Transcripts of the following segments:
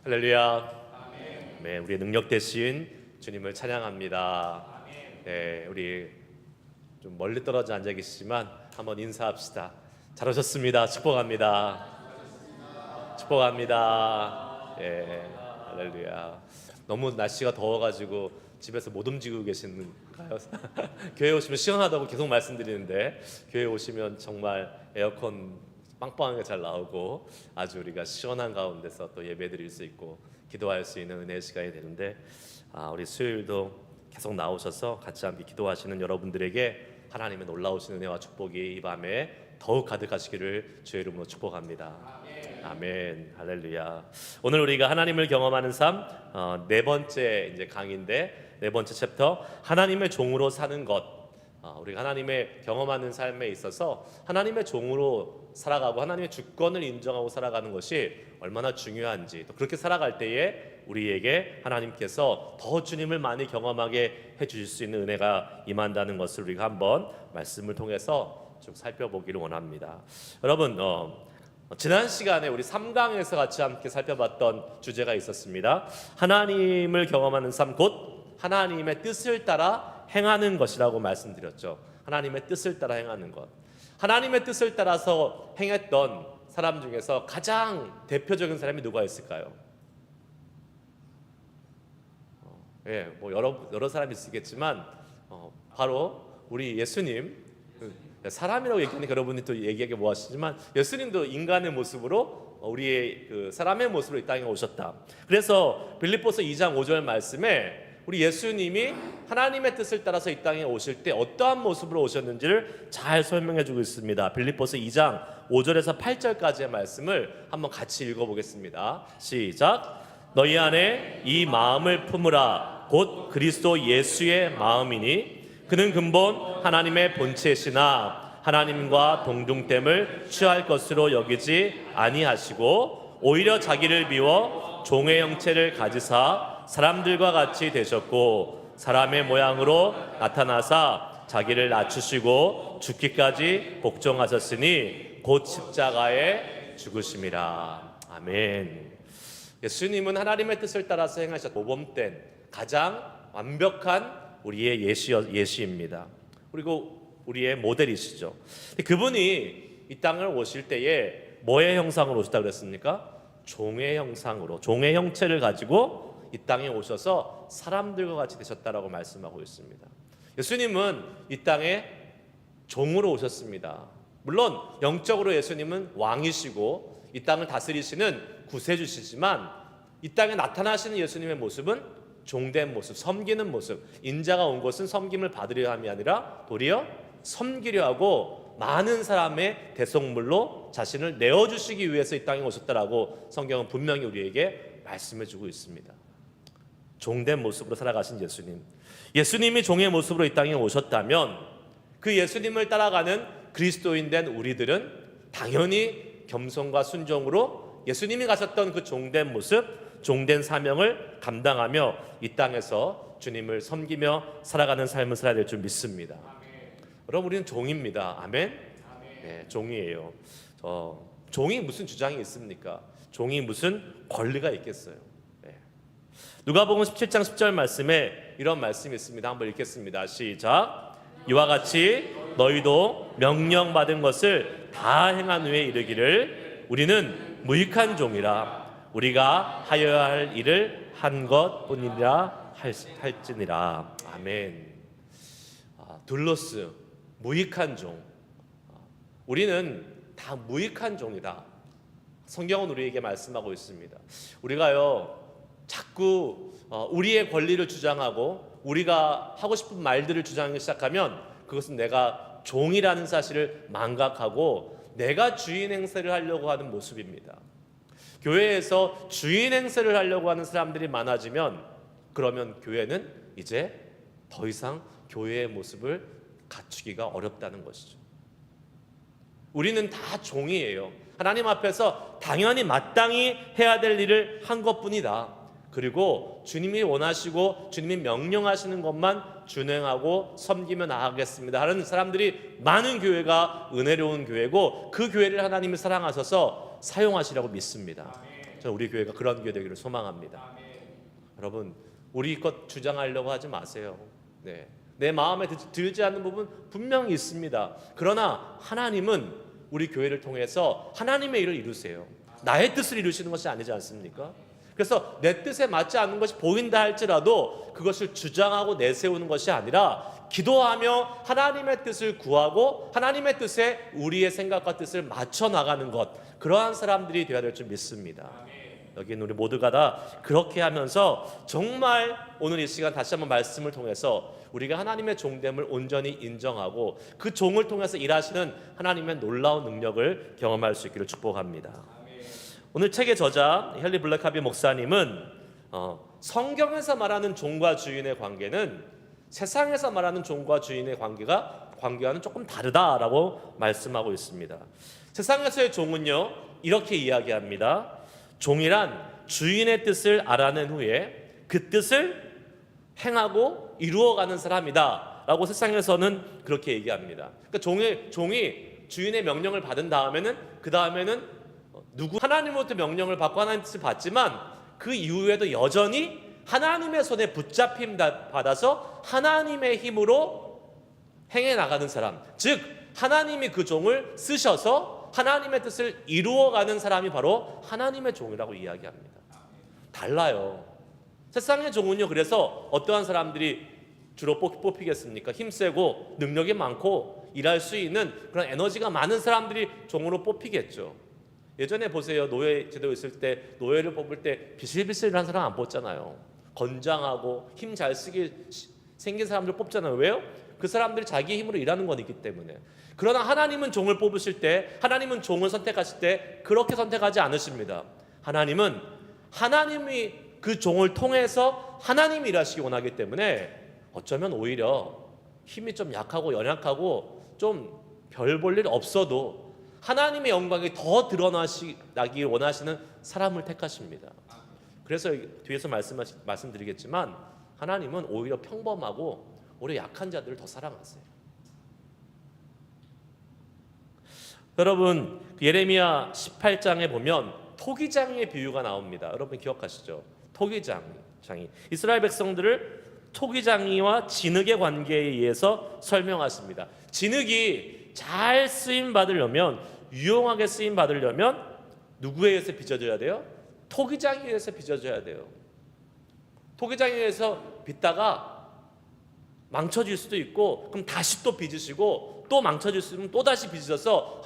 할렐루야. 네, 우리의 능력 대신 주님을 찬양합니다. 네, 우리 좀 멀리 떨어져 앉아 계시지만 한번 인사합시다. 잘 오셨습니다. 축복합니다. 축복합니다. 예, 할렐루야. 너무 날씨가 더워가지고 집에서 못 움직이고 계시는가요? 교회 오시면 시원하다고 계속 말씀드리는데 교회 오시면 정말 에어컨 빵빵하게 잘 나오고 아주 우리가 시원한 가운데서 또 예배드릴 수 있고 기도할 수 있는 은혜의 시간이 되는데 우리 수요일도 계속 나오셔서 같이 함께 기도하시는 여러분들에게 하나님의 놀라우신 은혜와 축복이 이 밤에 더욱 가득하시기를 주의 이름으로 축복합니다. 아멘. 할렐루야. 오늘 우리가 하나님을 경험하는 삶 네 번째 이제 강의인데 네 번째 챕터 하나님의 종으로 사는 것. 우리가 하나님의 경험하는 삶에 있어서 하나님의 종으로 살아가고 하나님의 주권을 인정하고 살아가는 것이 얼마나 중요한지, 또 그렇게 살아갈 때에 우리에게 하나님께서 더 주님을 많이 경험하게 해주실 수 있는 은혜가 임한다는 것을 우리가 한번 말씀을 통해서 좀 살펴보기를 원합니다. 여러분, 지난 시간에 우리 3강에서 같이 함께 살펴봤던 주제가 있었습니다. 하나님을 경험하는 삶, 곧 하나님의 뜻을 따라 행하는 것이라고 말씀드렸죠. 하나님의 뜻을 따라 행하는 것. 하나님의 뜻을 따라서 행했던 사람 중에서 가장 대표적인 사람이 누가 있을까요? 뭐 여러 사람이 있겠지만 바로 우리 예수님. 사람이라고 얘기하니까 여러분이 또 얘기하기 뭐 하시지만 예수님도 인간의 모습으로 우리의 그 사람의 모습으로 이 땅에 오셨다. 그래서 빌립보서 2장 5절 말씀에 우리 예수님이 하나님의 뜻을 따라서 이 땅에 오실 때 어떠한 모습으로 오셨는지를 잘 설명해 주고 있습니다. 빌립보서 2장 5절에서 8절까지의 말씀을 한번 같이 읽어보겠습니다. 시작. 너희 안에 이 마음을 품으라. 곧 그리스도 예수의 마음이니 그는 근본 하나님의 본체시나 하나님과 동등됨을 취할 것으로 여기지 아니하시고 오히려 자기를 비워 종의 형체를 가지사 사람들과 같이 되셨고 사람의 모양으로 나타나사 자기를 낮추시고 죽기까지 복종하셨으니 곧 십자가에 죽으심이라. 아멘. 예수님은 하나님의 뜻을 따라서 행하셨 모범된 가장 완벽한 우리의 예시입니다. 그리고 우리의 모델이시죠. 그분이 이 땅을 오실 때에 뭐의 형상으로 오셨다고 그랬습니까? 종의 형상으로, 종의 형체를 가지고 이 땅에 오셔서 사람들과 같이 되셨다라고 말씀하고 있습니다. 예수님은 이 땅에 종으로 오셨습니다. 물론 영적으로 예수님은 왕이시고 이 땅을 다스리시는 구세주시지만 이 땅에 나타나시는 예수님의 모습은 종된 모습, 섬기는 모습. 인자가 온 것은 섬김을 받으려 함이 아니라 도리어 섬기려 하고 많은 사람의 대속물로 자신을 내어주시기 위해서 이 땅에 오셨다라고 성경은 분명히 우리에게 말씀해주고 있습니다. 종된 모습으로 살아가신 예수님. 예수님이 종의 모습으로 이 땅에 오셨다면 그 예수님을 따라가는 그리스도인 된 우리들은 당연히 겸손과 순종으로 예수님이 가셨던 그 종된 모습, 종된 사명을 감당하며 이 땅에서 주님을 섬기며 살아가는 삶을 살아야 될 줄 믿습니다. 여러분, 우리는 종입니다. 아멘? 네, 종이에요. 종이 무슨 주장이 있습니까? 종이 무슨 권리가 있겠어요? 누가복음 17장 10절 말씀에 이런 말씀이 있습니다. 한번 읽겠습니다. 시작. 이와 같이 너희도 명령받은 것을 다 행한 후에 이르기를 우리는 무익한 종이라 우리가 하여야 할 일을 한 것뿐이라 할지니라. 아멘. 둘로스, 무익한 종. 우리는 다 무익한 종이다. 성경은 우리에게 말씀하고 있습니다. 우리가요 자꾸 우리의 권리를 주장하고 우리가 하고 싶은 말들을 주장하기 시작하면 그것은 내가 종이라는 사실을 망각하고 내가 주인 행세를 하려고 하는 모습입니다. 교회에서 주인 행세를 하려고 하는 사람들이 많아지면 그러면 교회는 이제 더 이상 교회의 모습을 갖추기가 어렵다는 것이죠. 우리는 다 종이에요. 하나님 앞에서 당연히 마땅히 해야 될 일을 한 것뿐이다. 그리고 주님이 원하시고 주님이 명령하시는 것만 준행하고 섬기며 나아가겠습니다 하는 사람들이 많은 교회가 은혜로운 교회고 그 교회를 하나님이 사랑하셔서 사용하시라고 믿습니다. 저는 우리 교회가 그런 교회 되기를 소망합니다. 여러분, 우리 것 주장하려고 하지 마세요. 네. 내 마음에 들지 않는 부분 분명히 있습니다. 그러나 하나님은 우리 교회를 통해서 하나님의 일을 이루세요. 나의 뜻을 이루시는 것이 아니지 않습니까? 그래서 내 뜻에 맞지 않는 것이 보인다 할지라도 그것을 주장하고 내세우는 것이 아니라 기도하며 하나님의 뜻을 구하고 하나님의 뜻에 우리의 생각과 뜻을 맞춰 나가는 것, 그러한 사람들이 되어야 될 줄 믿습니다. 여기는 우리 모두가 다 그렇게 하면서 정말 오늘 이 시간 다시 한번 말씀을 통해서 우리가 하나님의 종됨을 온전히 인정하고 그 종을 통해서 일하시는 하나님의 놀라운 능력을 경험할 수 있기를 축복합니다. 오늘 책의 저자 헨리 블랙하비 목사님은 성경에서 말하는 종과 주인의 관계는 세상에서 말하는 종과 주인의 관계와는 조금 다르다라고 말씀하고 있습니다. 세상에서의 종은요, 이렇게 이야기합니다. 종이란 주인의 뜻을 알아낸 후에 그 뜻을 행하고 이루어가는 사람이다 라고 세상에서는 그렇게 얘기합니다. 그러니까 종이 주인의 명령을 받은 다음에는 그 다음에는 하나님으로부터 명령을 받고 하나님 뜻을 받지만 그 이후에도 여전히 하나님의 손에 붙잡힘 받아서 하나님의 힘으로 행해 나가는 사람, 즉 하나님이 그 종을 쓰셔서 하나님의 뜻을 이루어가는 사람이 바로 하나님의 종이라고 이야기합니다. 달라요. 세상의 종은요, 그래서 어떠한 사람들이 주로 뽑히겠습니까? 힘세고 능력이 많고 일할 수 있는 그런 에너지가 많은 사람들이 종으로 뽑히겠죠. 예전에 보세요. 노예 제도 있을 때 노예를 뽑을 때 비실비실한 사람 안 뽑잖아요. 건장하고 힘 잘 쓰게 생긴 사람들 뽑잖아요. 왜요? 그 사람들이 자기 힘으로 일하는 건 있기 때문에. 그러나 하나님은 종을 뽑으실 때, 하나님은 종을 선택하실 때 그렇게 선택하지 않으십니다. 하나님은 하나님이 그 종을 통해서 하나님이 일하시기 원하기 때문에 어쩌면 오히려 힘이 좀 약하고 연약하고 좀 별 볼 일 없어도 하나님의 영광이 더 드러나기 원하시는 사람을 택하십니다. 그래서 뒤에서 말씀드리겠지만 하나님은 오히려 평범하고 오히려 약한 자들을 더 사랑하세요. 여러분, 예레미야 18장에 보면 토기장의 비유가 나옵니다. 여러분 기억하시죠? 토기장이 이스라엘 백성들을 토기장이와 진흙의 관계에 의해서 설명하십니다. 진흙이 잘 쓰임 받으려면, 유용하게 쓰임 받으려면 누구에 의해서 빚어져야 돼요? 토기장에 의해서 빚어져야 돼요. 토기장에 의해서 빚다가 망쳐질 수도 있고, 그럼 다시 또 빚으시고, 또 망쳐질 수 있으면 또 다시 빚으셔서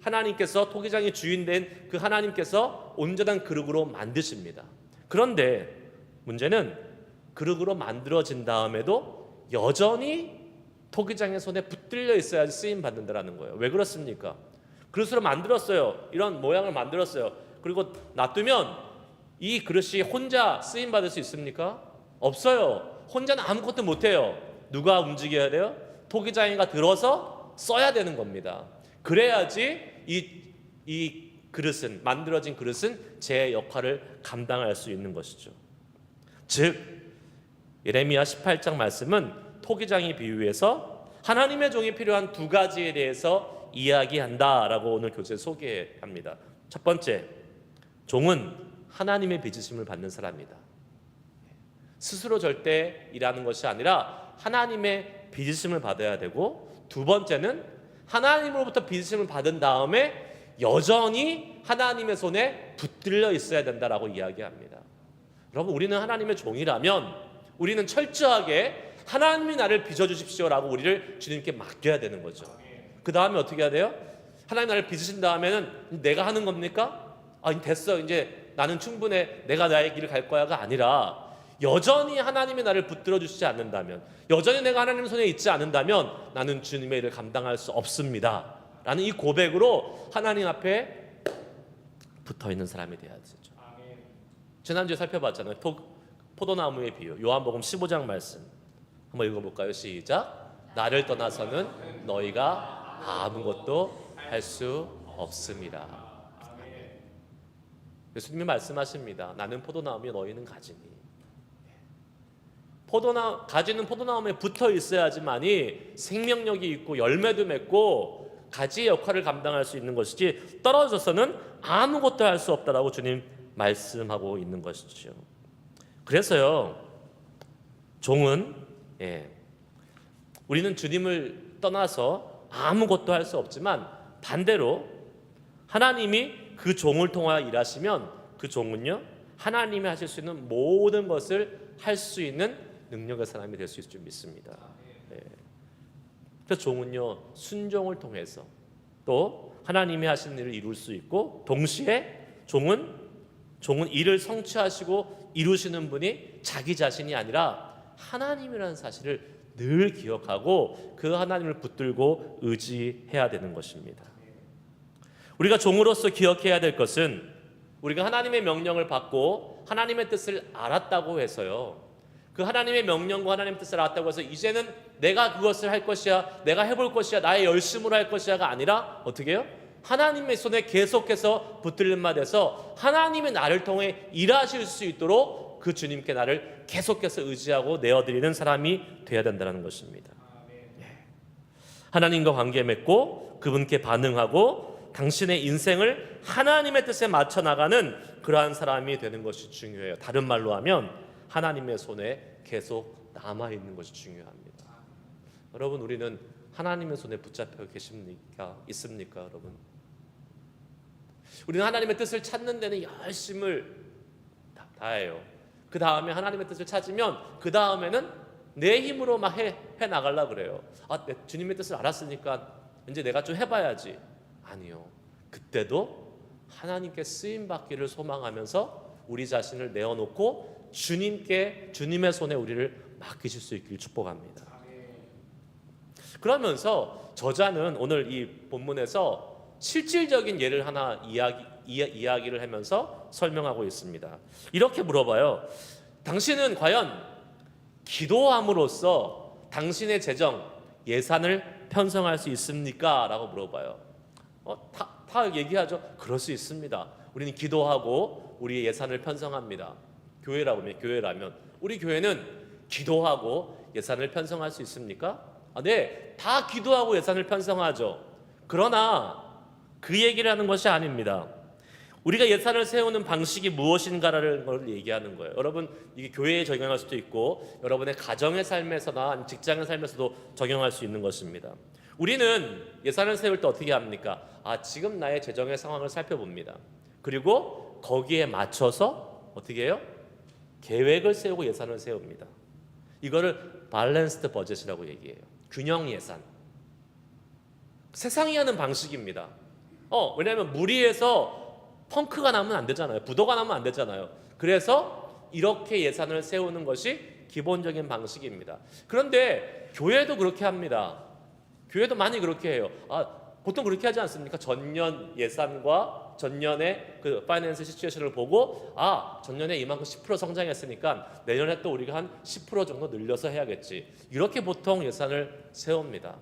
하나님께서 토기장의 주인된 그 하나님께서 온전한 그릇으로 만드십니다. 그런데 문제는 그릇으로 만들어진 다음에도 여전히 토기장의 손에 붙들려 있어야지 쓰임 받는다라는 거예요. 왜 그렇습니까? 그릇으로 만들었어요. 이런 모양을 만들었어요. 그리고 놔두면 이 그릇이 혼자 쓰임 받을 수 있습니까? 없어요. 혼자는 아무것도 못해요. 누가 움직여야 돼요? 토기장이가 들어서 써야 되는 겁니다. 그래야지 이 그릇은, 만들어진 그릇은 제 역할을 감당할 수 있는 것이죠. 즉 예레미야 18장 말씀은 토기장이 비유해서 하나님의 종이 필요한 두 가지에 대해서 이야기한다라고 오늘 교재에 소개합니다. 첫 번째, 종은 하나님의 빚으심을 받는 사람이다. 스스로 절대 일하는 것이 아니라 하나님의 빚으심을 받아야 되고, 두 번째는 하나님으로부터 빚으심을 받은 다음에 여전히 하나님의 손에 붙들려 있어야 된다라고 이야기합니다. 여러분, 우리는 하나님의 종이라면 우리는 철저하게 하나님이 나를 빚어주십시오라고 우리를 주님께 맡겨야 되는 거죠. 그 다음에 어떻게 해야 돼요? 하나님 나를 빚으신 다음에는 내가 하는 겁니까? 됐어, 이제 나는 충분해, 내가 나의 길을 갈 거야가 아니라 여전히 하나님이 나를 붙들어 주시지 않는다면, 여전히 내가 하나님 손에 있지 않는다면 나는 주님의 일을 감당할 수 없습니다 라는 이 고백으로 하나님 앞에 붙어있는 사람이 되어야 되죠. 지난주에 살펴봤잖아요. 포도나무의 비유, 요한복음 15장 말씀 한번 읽어볼까요? 시작. 나를 떠나서는 너희가 아무것도 할 수 없습니다. 예수님이 말씀하십니다. 나는 포도나무에 너희는 가지니. 가지는 포도나무에 붙어 있어야지만이 생명력이 있고 열매도 맺고 가지의 역할을 감당할 수 있는 것이지 떨어져서는 아무것도 할 수 없다라고 주님 말씀하고 있는 것이죠. 그래서요, 종은 우리는 주님을 떠나서 아무것도 할 수 없지만 반대로 하나님이 그 종을 통하여 일하시면 그 종은요, 하나님이 하실 수 있는 모든 것을 할 수 있는 능력의 사람이 될 수 있을 줄 믿습니다. 그래서 종은요, 순종을 통해서 또 하나님이 하신 일을 이룰 수 있고, 동시에 종은 일을 성취하시고 이루시는 분이 자기 자신이 아니라 하나님이라는 사실을 늘 기억하고 그 하나님을 붙들고 의지해야 되는 것입니다. 우리가 종으로서 기억해야 될 것은 우리가 하나님의 명령을 받고 하나님의 뜻을 알았다고 해서요, 그 하나님의 명령과 하나님의 뜻을 알았다고 해서 이제는 내가 그것을 할 것이야, 내가 해볼 것이야, 나의 열심으로 할 것이야가 아니라 어떻게 해요? 하나님의 손에 계속해서 붙들림만 돼서 하나님의 나를 통해 일하실 수 있도록 그 주님께 나를 계속해서 의지하고 내어드리는 사람이 되어야 된다는 것입니다. 하나님과 관계 맺고 그분께 반응하고 당신의 인생을 하나님의 뜻에 맞춰 나가는 그러한 사람이 되는 것이 중요해요. 다른 말로 하면 하나님의 손에 계속 남아있는 것이 중요합니다. 여러분, 우리는 하나님의 손에 붙잡혀 있습니까 여러분? 우리는 하나님의 뜻을 찾는 데는 열심을 다해요. 그 다음에 하나님의 뜻을 찾으면 그 다음에는 내 힘으로 막 해 나가려고 그래요. 주님의 뜻을 알았으니까 이제 내가 좀 해봐야지. 아니요, 그때도 하나님께 쓰임받기를 소망하면서 우리 자신을 내어놓고 주님의 손에 우리를 맡기실 수 있기를 축복합니다. 그러면서 저자는 오늘 이 본문에서 실질적인 예를 하나 이야기를 하면서 설명하고 있습니다. 이렇게 물어봐요. 당신은 과연 기도함으로써 당신의 재정, 예산을 편성할 수 있습니까? 라고 물어봐요. 다 얘기하죠. 그럴 수 있습니다. 우리는 기도하고 우리의 예산을 편성합니다. 교회라면 우리 교회는 기도하고 예산을 편성할 수 있습니까? 네, 다 기도하고 예산을 편성하죠. 그러나 그 얘기를 하는 것이 아닙니다. 우리가 예산을 세우는 방식이 무엇인가라는 걸 얘기하는 거예요. 여러분, 이게 교회에 적용할 수도 있고 여러분의 가정의 삶에서나 직장의 삶에서도 적용할 수 있는 것입니다. 우리는 예산을 세울 때 어떻게 합니까? 지금 나의 재정의 상황을 살펴봅니다. 그리고 거기에 맞춰서 어떻게 해요? 계획을 세우고 예산을 세웁니다. 이거를 밸런스드 버젯이라고 얘기해요. 균형 예산. 세상이 하는 방식입니다. 왜냐하면 무리해서 펑크가 나면 안 되잖아요. 부도가 나면 안 되잖아요. 그래서 이렇게 예산을 세우는 것이 기본적인 방식입니다. 그런데 교회도 그렇게 합니다. 교회도 많이 그렇게 해요. 보통 그렇게 하지 않습니까? 전년 예산과 전년의 그 파이낸스 시츄에이션을 보고 전년에 이만큼 10% 성장했으니까 내년에 또 우리가 한 10% 정도 늘려서 해야겠지. 이렇게 보통 예산을 세웁니다.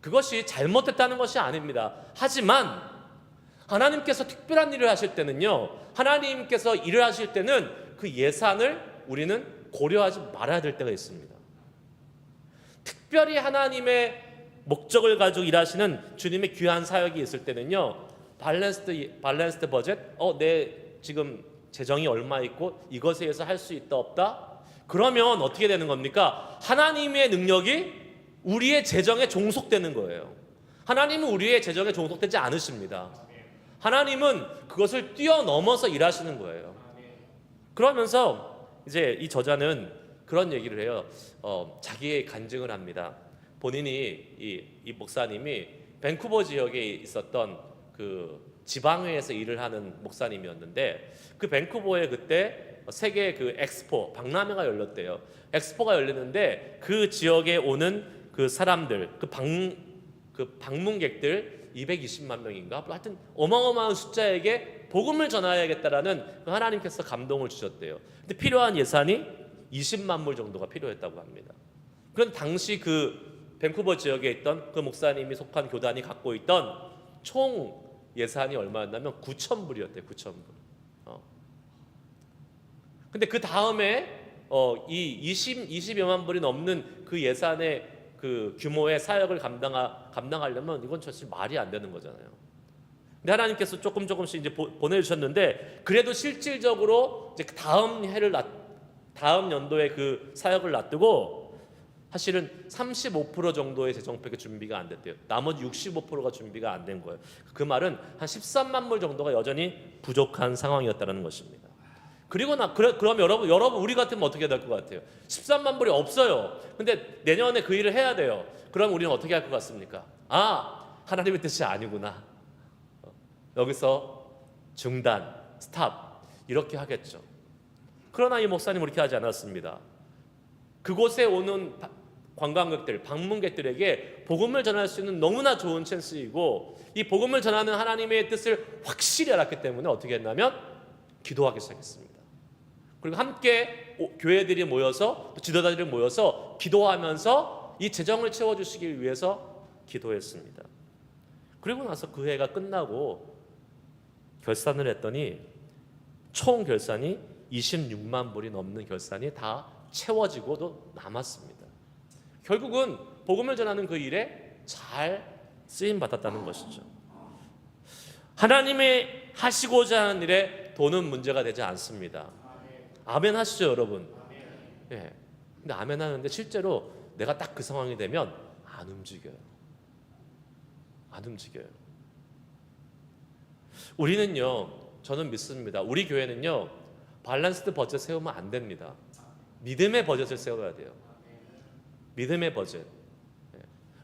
그것이 잘못됐다는 것이 아닙니다. 하지만 하나님께서 특별한 일을 하실 때는요, 하나님께서 일을 하실 때는 그 예산을 우리는 고려하지 말아야 될 때가 있습니다. 특별히 하나님의 목적을 가지고 일하시는 주님의 귀한 사역이 있을 때는요, 밸런스드 버젯, 내 지금 재정이 얼마 있고 이것에 의해서 할 수 있다 없다? 그러면 어떻게 되는 겁니까? 하나님의 능력이 우리의 재정에 종속되는 거예요. 하나님은 우리의 재정에 종속되지 않으십니다. 하나님은 그것을 뛰어넘어서 일하시는 거예요. 그러면서 이제 이 저자는 그런 얘기를 해요. 자기의 간증을 합니다. 본인이 이 목사님이 밴쿠버 지역에 있었던 그 지방회에서 일을 하는 목사님이었는데, 그 밴쿠버에 그때 세계 그 엑스포 박람회가 열렸대요. 엑스포가 열렸는데 그 지역에 오는 그 사람들, 그 방문객들 220만 명인가? 하여튼 어마어마한 숫자에게 복음을 전하야겠다라는 그 하나님께서 감동을 주셨대요. 근데 필요한 예산이 20만 불 정도가 필요했다고 합니다. 그건 당시 그 밴쿠버 지역에 있던 그 목사님이 속한 교단이 갖고 있던 총 예산이 얼마였냐면 9,000불이었대요. 9,000불. 근데 그 다음에 이 20여만 불이 넘는 그 예산의 그 규모의 사역을 감당하려면 이건 사실 말이 안 되는 거잖아요. 근데 하나님께서 조금씩 이제 보내주셨는데, 그래도 실질적으로 이제 다음 연도에 그 사역을 놔두고 사실은 35% 정도의 재정팩이 준비가 안 됐대요. 나머지 65%가 준비가 안 된 거예요. 그 말은 한 13만 불 정도가 여전히 부족한 상황이었다는 것입니다. 그럼 여러분 우리 같으면 어떻게 될 것 같아요? 13만 불이 없어요. 근데 내년에 그 일을 해야 돼요. 그럼 우리는 어떻게 할 것 같습니까? 하나님의 뜻이 아니구나. 여기서 중단, 스탑 이렇게 하겠죠. 그러나 이 목사님 그렇게 하지 않았습니다. 그곳에 오는 관광객들, 방문객들에게 복음을 전할 수 있는 너무나 좋은 찬스이고, 이 복음을 전하는 하나님의 뜻을 확실히 알았기 때문에 어떻게 했냐면 기도하기 시작했습니다. 그리고 함께 교회들이 모여서, 또 지도자들이 모여서 기도하면서 이 재정을 채워주시기 위해서 기도했습니다. 그리고 나서 그 해가 끝나고 결산을 했더니 총 결산이 26만 불이 넘는 결산이 다 채워지고도 남았습니다. 결국은 복음을 전하는 그 일에 잘 쓰임 받았다는 것이죠. 하나님의 하시고자 하는 일에 돈은 문제가 되지 않습니다. 아멘 하시죠, 여러분? 예. 근데 아멘 하는데 실제로 내가 딱 그 상황이 되면 안 움직여요. 우리는요, 저는 믿습니다. 우리 교회는요, 밸런스드 버젯 세우면 안 됩니다. 믿음의 버젯을 세워야 돼요. 믿음의 버젯.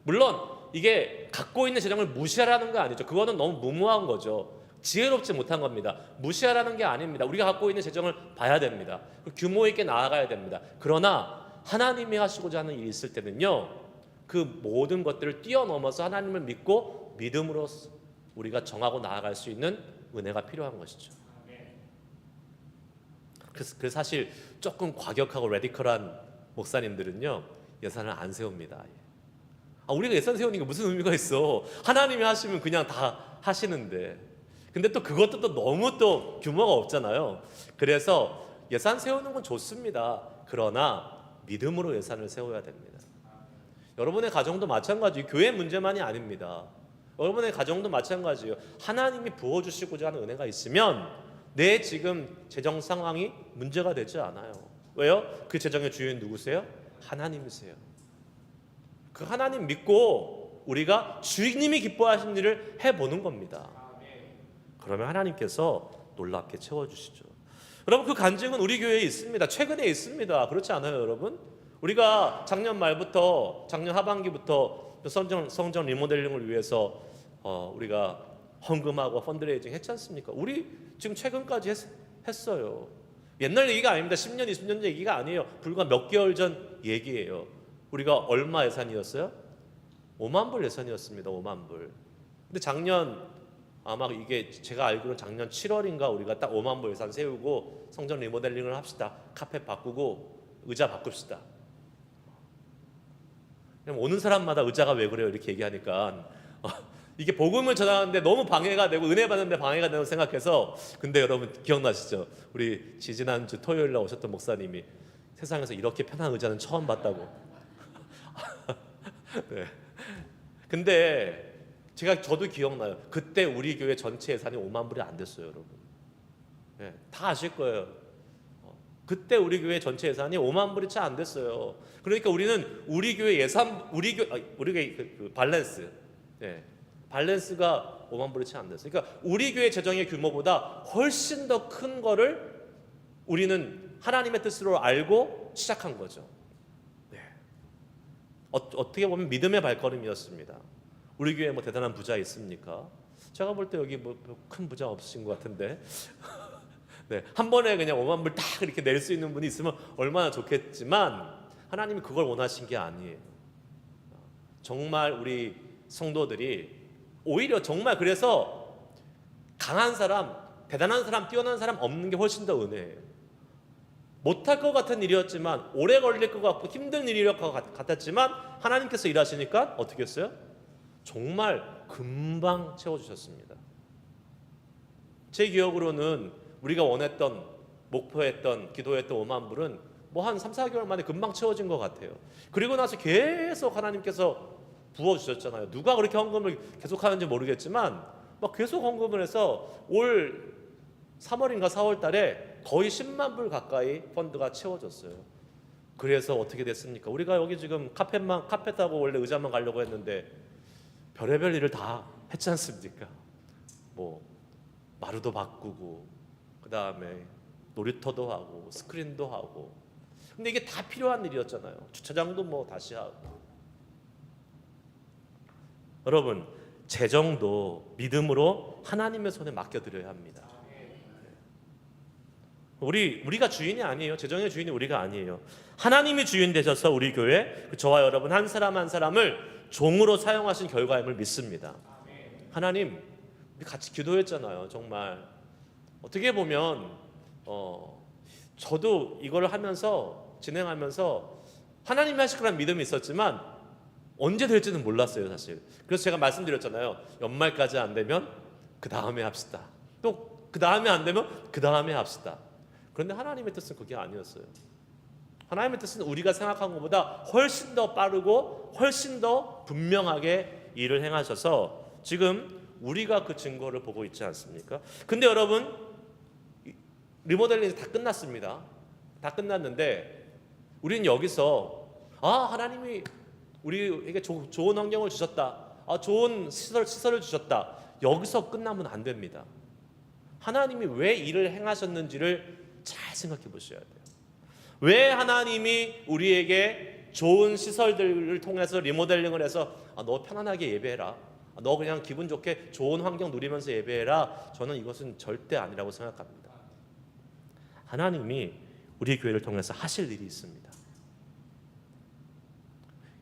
물론 이게 갖고 있는 재정을 무시하라는 거 아니죠. 그거는 너무 무모한 거죠. 지혜롭지 못한 겁니다. 무시하라는 게 아닙니다. 우리가 갖고 있는 재정을 봐야 됩니다. 규모 있게 나아가야 됩니다. 그러나 하나님이 하시고자 하는 일이 있을 때는요, 그 모든 것들을 뛰어넘어서 하나님을 믿고 믿음으로 우리가 정하고 나아갈 수 있는 은혜가 필요한 것이죠. 그래서 사실 조금 과격하고 레디컬한 목사님들은요, 예산을 안 세웁니다. 우리가 예산 세우는 게 무슨 의미가 있어? 하나님이 하시면 그냥 다 하시는데. 근데 또 그것도 또 너무 또 규모가 없잖아요. 그래서 예산 세우는 건 좋습니다. 그러나 믿음으로 예산을 세워야 됩니다. 여러분의 가정도 마찬가지, 교회 문제만이 아닙니다. 여러분의 가정도 마찬가지예요. 하나님이 부어주시고자 하는 은혜가 있으면 내 지금 재정 상황이 문제가 되지 않아요. 왜요? 그 재정의 주인 누구세요? 하나님이세요. 그 하나님 믿고 우리가 주님이 기뻐하시는 일을 해보는 겁니다. 그러면 하나님께서 놀랍게 채워주시죠. 여러분, 그 간증은 우리 교회에 있습니다. 최근에 있습니다. 그렇지 않아요, 여러분? 우리가 작년 하반기부터 성전 리모델링을 위해서 우리가 헌금하고 펀드레이징 했지 않습니까? 우리 지금 최근까지 했어요. 옛날 얘기가 아닙니다. 10년, 20년 전 얘기가 아니에요. 불과 몇 개월 전 얘기예요. 우리가 얼마 예산이었어요? 5만 불 예산이었습니다. 5만 불. 근데 작년, 아마 이게 제가 알기로는 작년 7월인가 우리가 딱 5만 불 예산 세우고 성전 리모델링을 합시다. 카펫 바꾸고 의자 바꿉시다. 그럼 오는 사람마다 의자가 왜 그래요? 이렇게 얘기하니까 이게 복음을 전하는데 너무 방해가 되고 은혜 받는데 방해가 된다고 생각해서. 근데 여러분 기억나시죠? 우리 지지난주 토요일날 오셨던 목사님이 세상에서 이렇게 편한 의자는 처음 봤다고. 네. 근데 저도 기억나요. 그때 우리 교회 전체 예산이 5만 불이 안 됐어요, 여러분. 네, 다 아실 거예요. 그때 우리 교회 전체 예산이 5만 불이 채 안 됐어요. 그러니까 우리는 우리 교회 예산, 우리 교회 그 밸런스, 네, 밸런스가 5만 불이 채 안 됐어요. 그러니까 우리 교회 재정의 규모보다 훨씬 더 큰 거를 우리는 하나님의 뜻으로 알고 시작한 거죠. 네. 어떻게 보면 믿음의 발걸음이었습니다. 우리 교회에 뭐 대단한 부자 있습니까? 제가 볼 때 여기 뭐 큰 부자 없으신 것 같은데. 네, 한 번에 그냥 5만 불 딱 이렇게 낼 수 있는 분이 있으면 얼마나 좋겠지만 하나님이 그걸 원하신 게 아니에요. 정말 우리 성도들이 오히려 정말 그래서 강한 사람, 대단한 사람, 뛰어난 사람 없는 게 훨씬 더 은혜예요. 못할 것 같은 일이었지만, 오래 걸릴 것 같고 힘든 일일 것 같았지만 하나님께서 일하시니까 어떻게 했어요? 정말 금방 채워주셨습니다. 제 기억으로는 우리가 원했던, 목표했던, 기도했던 5만 불은 뭐 한 3, 4개월 만에 금방 채워진 것 같아요. 그리고 나서 계속 하나님께서 부어주셨잖아요. 누가 그렇게 헌금을 계속하는지 모르겠지만 막 계속 헌금을 해서 올 3월인가 4월 달에 거의 10만 불 가까이 펀드가 채워졌어요. 그래서 어떻게 됐습니까? 우리가 여기 지금 카펫하고 원래 의자만 가려고 했는데 별의별 일을 다 했지 않습니까? 뭐 마루도 바꾸고 그 다음에 놀이터도 하고 스크린도 하고. 근데 이게 다 필요한 일이었잖아요. 주차장도 뭐 다시 하고. 여러분, 재정도 믿음으로 하나님의 손에 맡겨드려야 합니다. 우리가 주인이 아니에요. 재정의 주인이 우리가 아니에요. 하나님이 주인 되셔서 우리 교회 저와 여러분 한 사람 한 사람을 종으로 사용하신 결과임을 믿습니다. 하나님, 우리 같이 기도했잖아요. 정말 어떻게 보면 저도 이걸 하면서 진행하면서 하나님이 하실 거란 믿음이 있었지만 언제 될지는 몰랐어요, 사실. 그래서 제가 말씀드렸잖아요. 연말까지 안 되면 그 다음에 합시다. 또 그 다음에 안 되면 그 다음에 합시다. 그런데 하나님의 뜻은 그게 아니었어요. 하나님의 뜻은 우리가 생각한 것보다 훨씬 더 빠르고 훨씬 더 분명하게 일을 행하셔서 지금 우리가 그 증거를 보고 있지 않습니까? 근데 여러분, 리모델링이 다 끝났습니다. 다 끝났는데 우리는 여기서 하나님이 우리에게 좋은 환경을 주셨다. 좋은 시설을 주셨다. 여기서 끝나면 안 됩니다. 하나님이 왜 일을 행하셨는지를 잘 생각해 보셔야 돼요. 왜 하나님이 우리에게 좋은 시설들을 통해서 리모델링을 해서 너 편안하게 예배해라. 너 그냥 기분 좋게 좋은 환경 누리면서 예배해라. 저는 이것은 절대 아니라고 생각합니다. 하나님이 우리 교회를 통해서 하실 일이 있습니다.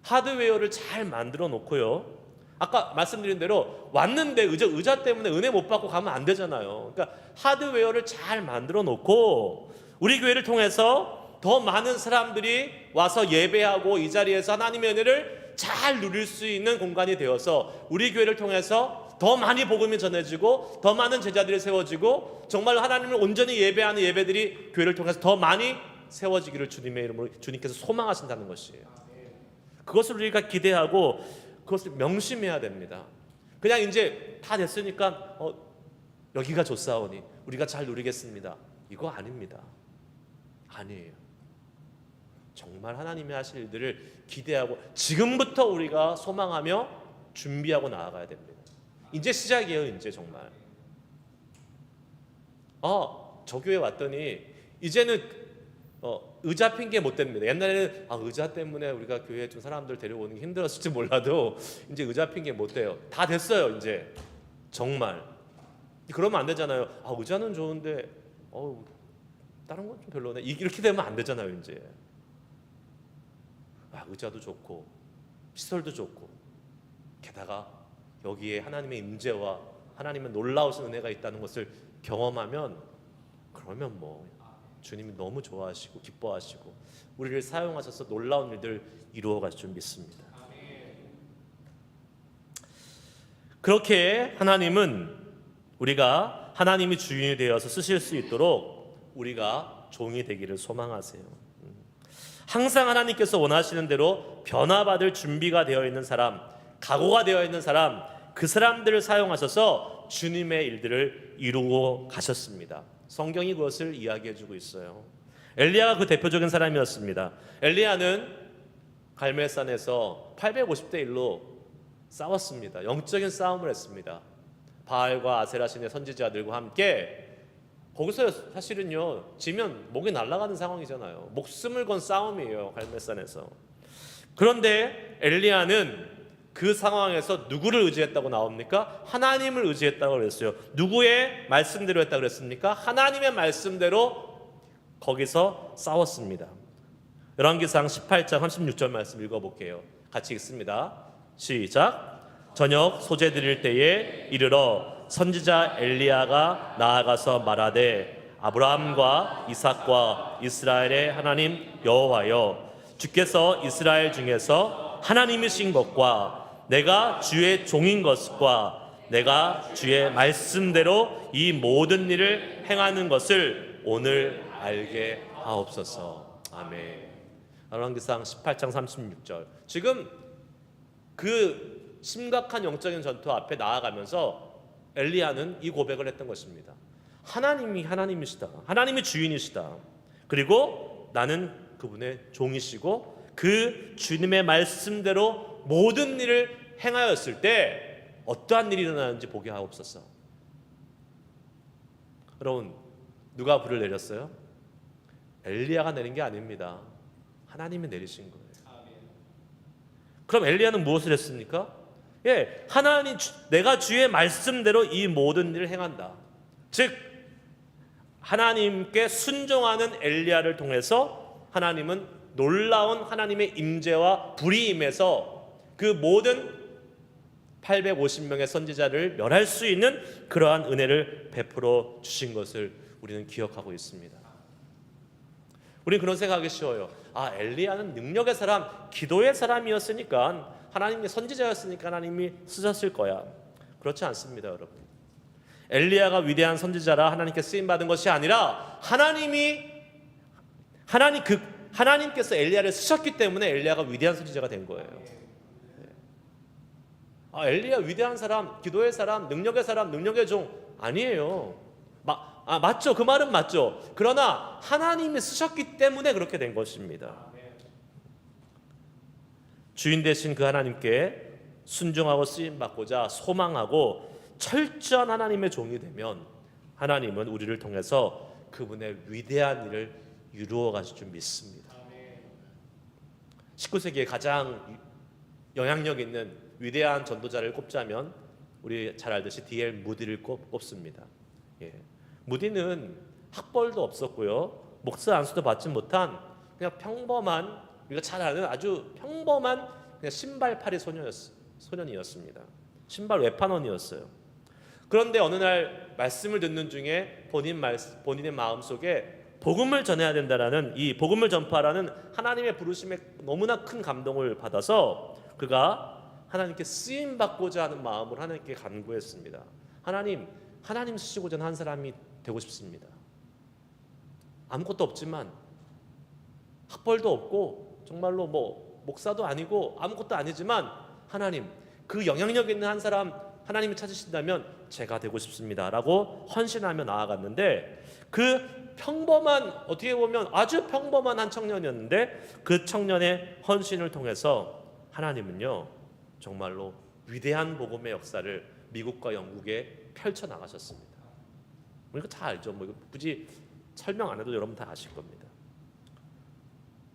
하드웨어를 잘 만들어 놓고요. 아까 말씀드린 대로 왔는데 의자 때문에 은혜 못 받고 가면 안 되잖아요. 그러니까 하드웨어를 잘 만들어 놓고 우리 교회를 통해서 더 많은 사람들이 와서 예배하고 이 자리에서 하나님의 은혜를 잘 누릴 수 있는 공간이 되어서 우리 교회를 통해서 더 많이 복음이 전해지고 더 많은 제자들이 세워지고 정말 하나님을 온전히 예배하는 예배들이 교회를 통해서 더 많이 세워지기를 주님의 이름으로 주님께서 소망하신다는 것이에요. 그것을 우리가 기대하고 그것을 명심해야 됩니다. 그냥 이제 다 됐으니까 여기가 좋사오니 우리가 잘 누리겠습니다. 이거 아닙니다. 아니에요. 정말 하나님이 하실 일들을 기대하고 지금부터 우리가 소망하며 준비하고 나아가야 됩니다. 이제 시작이에요. 이제 정말 저 교회 왔더니 이제는 의자 핑계 못 댑니다. 옛날에는 의자 때문에 우리가 교회에 좀 사람들 데려오는 게 힘들었을지 몰라도 이제 의자 핑계 못 대요. 다 됐어요. 이제 정말 그러면 안 되잖아요. 의자는 좋은데 다른 건 좀 별로네. 이렇게 되면 안 되잖아요. 이제 의자도 좋고 시설도 좋고 게다가 여기에 하나님의 임재와 하나님의 놀라우신 은혜가 있다는 것을 경험하면 그러면 주님이 너무 좋아하시고 기뻐하시고 우리를 사용하셔서 놀라운 일들 이루어갈 줄 믿습니다. 그렇게 하나님은 우리가 하나님이 주인이 되어서 쓰실 수 있도록 우리가 종이 되기를 소망하세요. 항상 하나님께서 원하시는 대로 변화받을 준비가 되어 있는 사람, 각오가 되어 있는 사람, 그 사람들을 사용하셔서 주님의 일들을 이루어 가셨습니다. 성경이 그것을 이야기해주고 있어요. 엘리야가 그 대표적인 사람이었습니다. 엘리야는 갈멜산에서 850대 1로 싸웠습니다. 영적인 싸움을 했습니다. 바알과 아세라 신의 선지자들과 함께 거기서 사실은요 지면 목이 날아가는 상황이잖아요. 목숨을 건 싸움이에요. 갈멜산에서. 그런데 엘리야는 그 상황에서 누구를 의지했다고 나옵니까? 하나님을 의지했다고 그랬어요. 누구의 말씀대로 했다고 그랬습니까? 하나님의 말씀대로 거기서 싸웠습니다. 열왕기상 18장 36절 말씀 읽어볼게요. 같이 읽습니다. 시작. 저녁 소재 드릴 때에 이르러 선지자 엘리야가 나아가서 말하되 아브라함과 이삭과 이스라엘의 하나님 여호와여, 주께서 이스라엘 중에서 하나님이신 것과 내가 주의 종인 것과 내가 주의 말씀대로 이 모든 일을 행하는 것을 오늘 알게 하옵소서. 아멘. 열왕기상 18장 36절. 지금 그 심각한 영적인 전투 앞에 나아가면서 엘리야는 이 고백을 했던 것입니다. 하나님이 하나님이시다. 하나님이 주인이시다. 그리고 나는 그분의 종이시고 그 주님의 말씀대로 모든 일을 행하였을 때 어떠한 일이 일어나는지 보게 하옵소서. 여러분, 누가 불을 내렸어요? 엘리야가 내린 게 아닙니다. 하나님이 내리신 거예요. 그럼 엘리야는 무엇을 했습니까? 하나님, 내가 주의 말씀대로 이 모든 일을 행한다. 즉 하나님께 순종하는 엘리야를 통해서 하나님은 놀라운 하나님의 임재와 불이 임해서 그 모든 850명의 선지자를 멸할 수 있는 그러한 은혜를 베풀어 주신 것을 우리는 기억하고 있습니다. 우리는 그런 생각하기 쉬워요. 엘리야는 능력의 사람, 기도의 사람이었으니까, 하나님의 선지자였으니까 하나님이 쓰셨을 거야. 그렇지 않습니다, 여러분. 엘리야가 위대한 선지자라 하나님께 쓰임 받은 것이 아니라 하나님께서 엘리야를 쓰셨기 때문에 엘리야가 위대한 선지자가 된 거예요. 엘리야 위대한 사람, 기도의 사람, 능력의 종 아니에요. 맞죠. 그 말은 맞죠. 그러나 하나님이 쓰셨기 때문에 그렇게 된 것입니다. 주인 되신 그 하나님께 순종하고 쓰임 받고자 소망하고 철저한 하나님의 종이 되면 하나님은 우리를 통해서 그분의 위대한 일을 이루어 가실 줄 믿습니다. 19세기에 가장 영향력 있는 위대한 전도자를 꼽자면 우리 잘 알듯이 D.L. 무디를 꼽습니다. 무디는 학벌도 없었고요, 목사 안수도 받지 못한 그냥 평범한, 우리가 잘 아는 아주 평범한 그냥 신발팔이 소년이었습니다. 신발 외판원이었어요. 그런데 어느 날 말씀을 듣는 중에 본인의 마음속에 복음을 전해야 된다라는, 이 복음을 전파하라는 하나님의 부르심에 너무나 큰 감동을 받아서 그가 하나님께 쓰임 받고자 하는 마음으로 하나님께 간구했습니다. 하나님 쓰시고자 하는 한 사람이 되고 싶습니다. 아무것도 없지만, 학벌도 없고 정말로 목사도 아니고 아무것도 아니지만, 하나님 그 영향력 있는 한 사람 하나님이 찾으신다면 제가 되고 싶습니다 라고 헌신하며 나아갔는데, 그 평범한, 어떻게 보면 아주 평범한 한 청년이었는데 그 청년의 헌신을 통해서 하나님은요 정말로 위대한 복음의 역사를 미국과 영국에 펼쳐나가셨습니다. 우리가 다 알죠. 이거 굳이 설명 안 해도 여러분 다 아실 겁니다.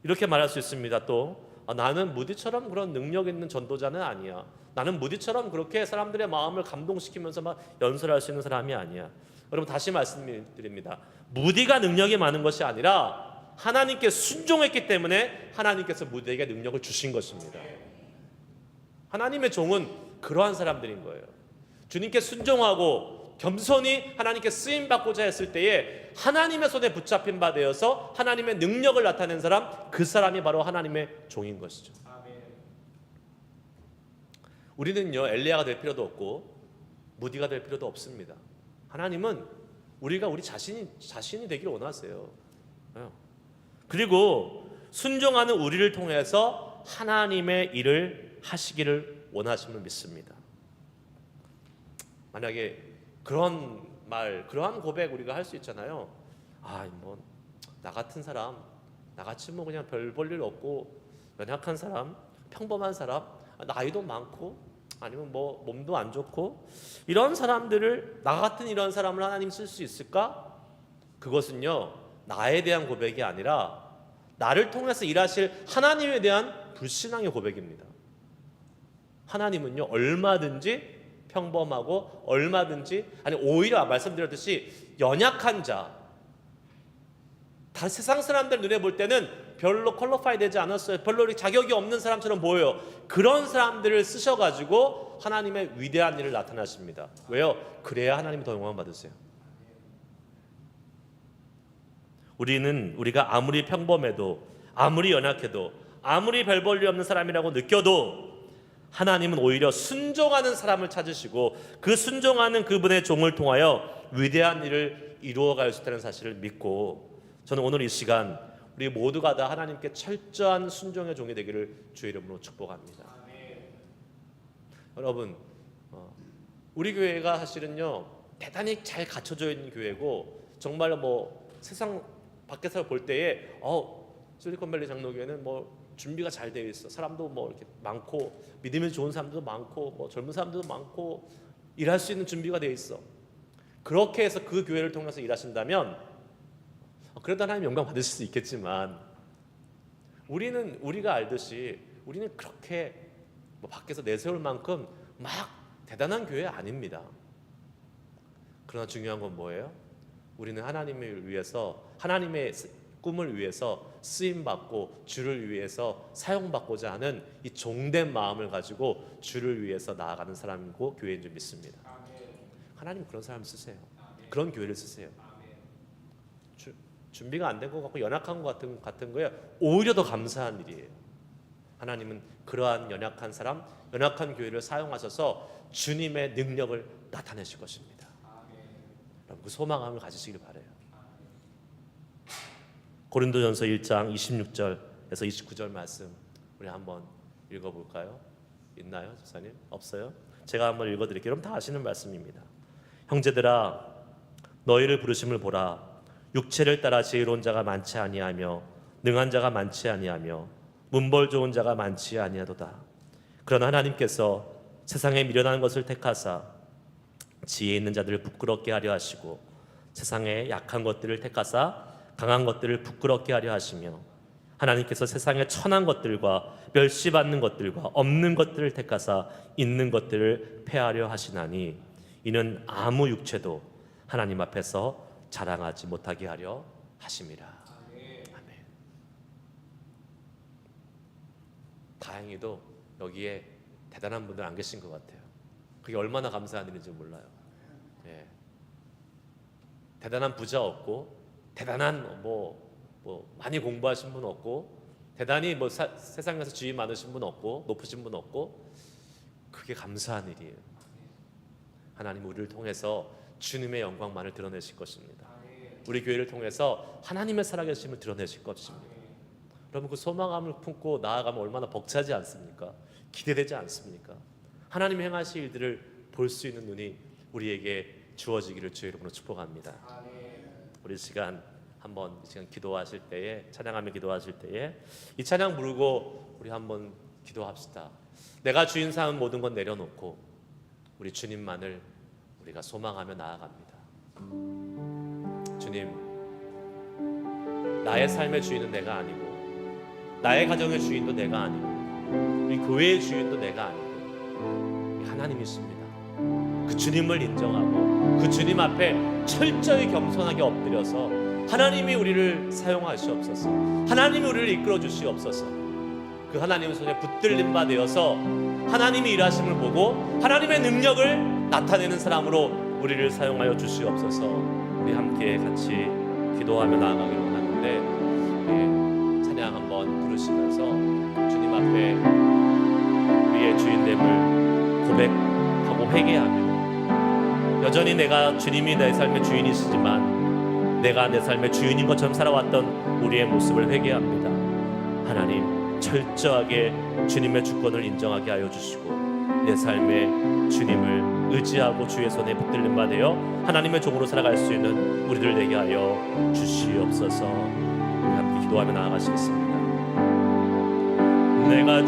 이렇게 말할 수 있습니다. 또 나는 무디처럼 그런 능력 있는 전도자는 아니야. 나는 무디처럼 그렇게 사람들의 마음을 감동시키면서 막 연설할 수 있는 사람이 아니야. 여러분 다시 말씀드립니다. 무디가 능력이 많은 것이 아니라 하나님께 순종했기 때문에 하나님께서 무디에게 능력을 주신 것입니다. 하나님의 종은 그러한 사람들인 거예요. 주님께 순종하고 겸손히 하나님께 쓰임받고자 했을 때에 하나님의 손에 붙잡힌 바 되어서 하나님의 능력을 나타낸 사람, 그 사람이 바로 하나님의 종인 것이죠. 우리는요 엘리야가 될 필요도 없고 무디가 될 필요도 없습니다. 하나님은 우리가 우리 자신이 되기를 원하세요. 그리고 순종하는 우리를 통해서 하나님의 일을 하시기를 원하심을 믿습니다. 만약에 그런 그러한 고백 우리가 할 수 있잖아요. 나 같은 사람, 나같이 그냥 별 볼 일 없고 연약한 사람, 평범한 사람, 나이도 많고 아니면 몸도 안 좋고 이런 사람들을, 나 같은 이런 사람을 하나님 쓸 수 있을까? 그것은요 나에 대한 고백이 아니라 나를 통해서 일하실 하나님에 대한 불신앙의 고백입니다. 하나님은요 얼마든지 평범하고 오히려 말씀드렸듯이 연약한 자, 다 세상 사람들 눈에 볼 때는 별로 퀄리파이 되지 않았어요. 별로 자격이 없는 사람처럼 보여요. 그런 사람들을 쓰셔가지고 하나님의 위대한 일을 나타나십니다. 왜요? 그래야 하나님이 더 영광 받으세요. 우리가 아무리 평범해도, 아무리 연약해도, 아무리 별 볼 일 없는 사람이라고 느껴도 하나님은 오히려 순종하는 사람을 찾으시고 그 순종하는 그분의 종을 통하여 위대한 일을 이루어갈 수 있다는 사실을 믿고, 저는 오늘 이 시간 우리 모두가 다 하나님께 철저한 순종의 종이 되기를 주의 이름으로 축복합니다. 여러분, 우리 교회가 사실은요 대단히 잘 갖춰져 있는 교회고, 정말 뭐 세상 밖에서 볼 때에 실리콘밸리 장로교회는 뭐 준비가 잘 되어 있어. 사람도 뭐 이렇게 많고, 믿음이 좋은 사람들도 많고, 뭐 젊은 사람들도 많고, 일할 수 있는 준비가 되어 있어. 그렇게 해서 그 교회를 통해서 일하신다면 그래도 하나님 영광 받으실 수 있겠지만, 우리가 알듯이 우리는 그렇게 뭐 밖에서 내세울 만큼 막 대단한 교회 아닙니다. 그러나 중요한 건 뭐예요? 우리는 하나님을 위해서, 하나님의 꿈을 위해서 쓰임 받고 주를 위해서 사용받고자 하는 이 종된 마음을 가지고 주를 위해서 나아가는 사람이고 교회인 줄 믿습니다. 하나님 그런 사람 쓰세요. 그런 교회를 쓰세요. 준비가 안 된 것 같고 연약한 것 같은 거에 오히려 더 감사한 일이에요. 하나님은 그러한 연약한 사람, 연약한 교회를 사용하셔서 주님의 능력을 나타내실 것입니다. 여러분 그 소망함을 가지시길 바라요. 고린도전서 1장 26절에서 29절 말씀 우리 한번 읽어볼까요? 있나요, 집사님? 없어요? 제가 한번 읽어드릴게요. 그럼 다 아시는 말씀입니다. 형제들아, 너희를 부르심을 보라. 육체를 따라 지혜로운 자가 많지 아니하며 능한 자가 많지 아니하며 문벌 좋은 자가 많지 아니하도다. 그러나 하나님께서 세상에 미련한 것을 택하사 지혜 있는 자들을 부끄럽게 하려 하시고, 세상에 약한 것들을 택하사 강한 것들을 부끄럽게 하려 하시며, 하나님께서 세상에 천한 것들과 멸시받는 것들과 없는 것들을 택하사 있는 것들을 폐하려 하시나니, 이는 아무 육체도 하나님 앞에서 자랑하지 못하게 하려 하심이라. 아멘. 다행히도 여기에 대단한 분들 안 계신 것 같아요. 그게 얼마나 감사한 일인지 몰라요. 예. 대단한 부자 없고, 대단한 뭐 많이 공부하신 분 없고, 대단히 뭐 세상에서 지위 많으신 분 없고, 높으신 분 없고, 그게 감사한 일이에요. 하나님 우리를 통해서 주님의 영광만을 드러내실 것입니다. 우리 교회를 통해서 하나님의 살아계심을 드러내실 것입니다. 여러분 그 소망함을 품고 나아가면 얼마나 벅차지 않습니까? 기대되지 않습니까? 하나님이 행하실 일들을 볼 수 있는 눈이 우리에게 주어지기를 주의 이름으로 축복합니다. 우리 이 시간 기도하실 때에, 찬양하며 기도하실 때에 이 찬양 부르고 우리 한번 기도합시다. 내가 주인 삼은 모든 건 내려놓고 우리 주님만을 우리가 소망하며 나아갑니다. 주님, 나의 삶의 주인은 내가 아니고, 나의 가정의 주인도 내가 아니고, 우리 교회의 주인도 내가 아니고 하나님이십니다. 그 주님을 인정하고 그 주님 앞에 철저히 겸손하게 엎드려서 하나님이 우리를 사용하시옵소서, 하나님이 우리를 이끌어 주시옵소서. 그 하나님의 손에 붙들린 바 되어서 하나님이 일하심을 보고 하나님의 능력을 나타내는 사람으로 우리를 사용하여 주시옵소서. 우리 함께 같이 기도하며 나아가기를 원하는데, 찬양 한번 부르시면서 주님 앞에 우리의 주인됨을 고백하고 회개하며, 여전히 내가 주님이 내 삶의 주인이시지만 내가 내 삶의 주인인 것처럼 살아왔던 우리의 모습을 회개합니다. 하나님 철저하게 주님의 주권을 인정하게 하여 주시고, 내 삶의 주님을 의지하고 주의 손에 붙들린 바 되어 하나님의 종으로 살아갈 수 있는 우리들 되게 하여 주시옵소서. 우리 함께 기도하며 나아가시겠습니다. 내가